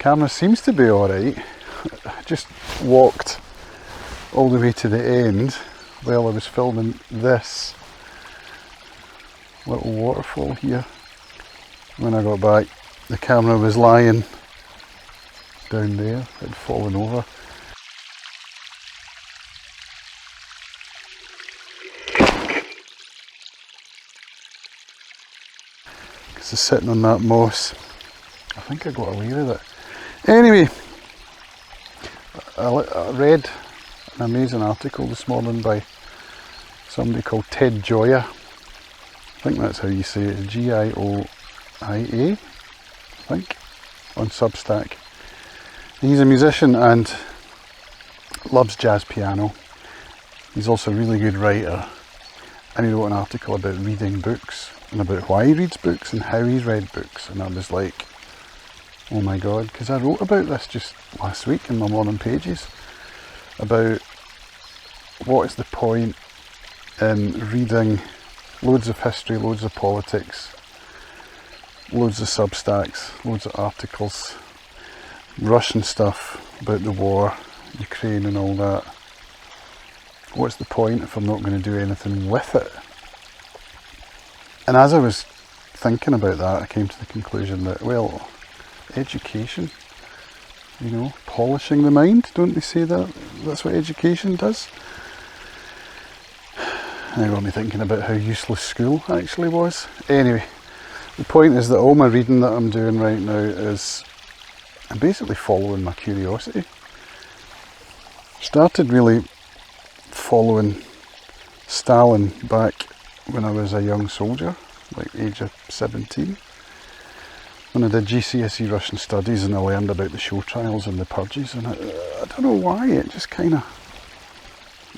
camera seems to be alright. I just walked all the way to the end while I was filming this little waterfall here. When I got back, the camera was lying down there, it had fallen over. Because it's sitting on that moss. I think I got away with it. Anyway, I read an amazing article this morning by somebody called Ted Gioia. I think that's how you say it, Gioia, I think, on Substack. He's a musician and loves jazz piano. He's also a really good writer, and he wrote an article about reading books and about why he reads books and how he's read books, and I was like, oh my god, because I wrote about this just last week in my morning pages about what is the point in reading loads of history, loads of politics, loads of Substacks, loads of articles, Russian stuff about the war, Ukraine and all that. What's the point if I'm not going to do anything with it? And as I was thinking about that, I came to the conclusion that, well, education, you know, polishing the mind, don't they say that? That's what education does. And it got me thinking about how useless school actually was. Anyway, the point is that all my reading that I'm doing right now is I'm basically following my curiosity. Started really following Stalin back when I was a young soldier, like age of 17. When I did GCSE Russian Studies and I learned about the show trials and the purges, and I don't know why, it just kind of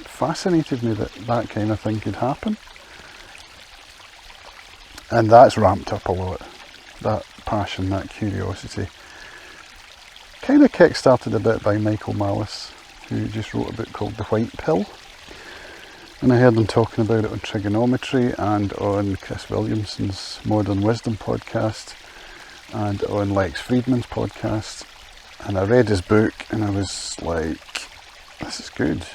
fascinated me that that kind of thing could happen. And that's ramped up a lot, that passion, that curiosity. Kind of kick-started a bit by Michael Malice, who just wrote a book called The White Pill. And I heard him talking about it on Trigonometry and on Chris Williamson's Modern Wisdom podcast and on Lex Friedman's podcast. And I read his book and I was like, this is good.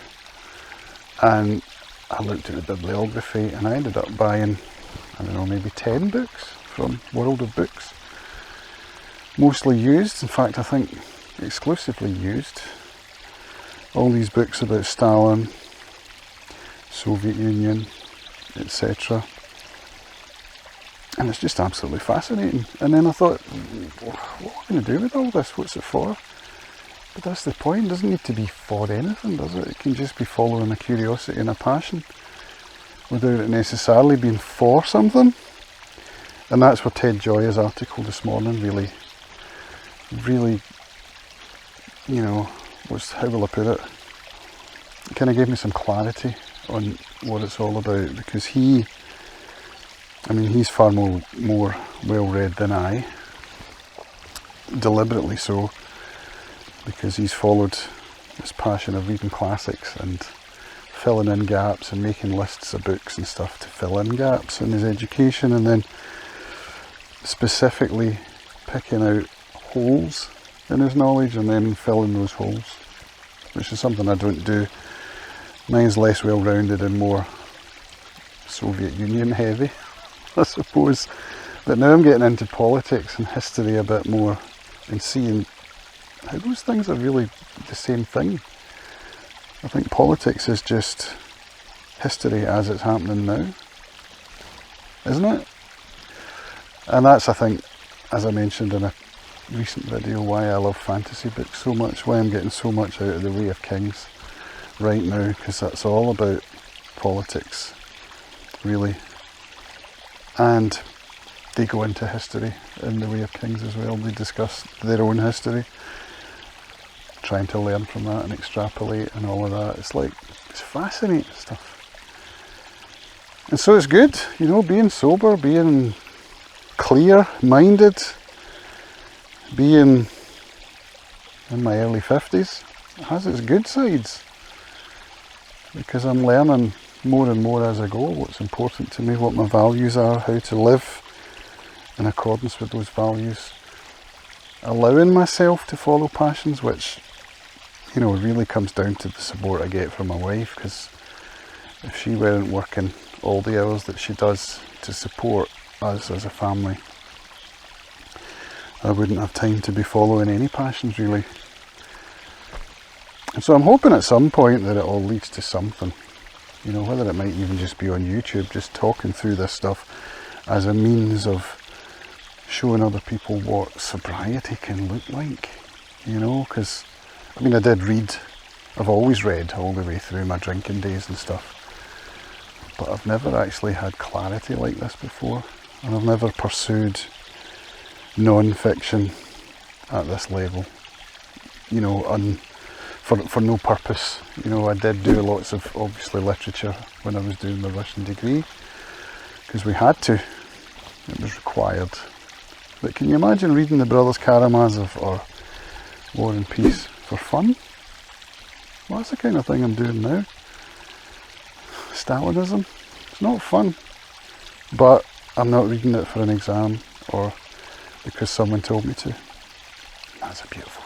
And I looked at the bibliography and I ended up buying, I don't know, maybe 10 books from World of Books. Mostly used, in fact I think exclusively used. All these books about Stalin, Soviet Union, etc. And it's just absolutely fascinating. And then I thought, what am I going to do with all this? What's it for? But that's the point. It doesn't need to be for anything, does it? It can just be following a curiosity and a passion without it necessarily being for something. And that's where Ted Gioia's article this morning really, you know, how will I put it? It kind of gave me some clarity on what it's all about, because he's far more well read than I, deliberately so, because he's followed his passion of reading classics and filling in gaps and making lists of books and stuff to fill in gaps in his education, and then specifically picking out holes in his knowledge and then filling those holes, which is something I don't do. Mine's less well-rounded and more Soviet Union heavy, I suppose. But now I'm getting into politics and history a bit more and seeing how those things are really the same thing. I think politics is just history as it's happening now, isn't it? And that's, I think, as I mentioned in a recent video, why I love fantasy books so much, why I'm getting so much out of The Way of Kings right now, because that's all about politics, really. And they go into history in The Way of Kings as well. They discuss their own history, trying to learn from that and extrapolate and all of that. It's fascinating stuff. And so it's good, you know, being sober, being clear-minded, being in my early 50s. It has its good sides, because I'm learning more and more as I go what's important to me, what my values are, how to live in accordance with those values. allowing myself to follow passions, which, you know, really comes down to the support I get from my wife, because if she weren't working all the hours that she does to support us as a family, I wouldn't have time to be following any passions really. And so I'm hoping at some point that it all leads to something, you know, whether it might even just be on YouTube, just talking through this stuff as a means of showing other people what sobriety can look like, you know, because I mean, I did read, I've always read all the way through my drinking days and stuff, but I've never actually had clarity like this before, and I've never pursued non-fiction at this level, you know, for no purpose. You know, I did do lots of, obviously, literature when I was doing my Russian degree, because we had to, it was required. But can you imagine reading the Brothers Karamazov or War and Peace for fun? Well, that's the kind of thing I'm doing now. Stalinism, it's not fun, but I'm not reading it for an exam or because someone told me to. That's a beautiful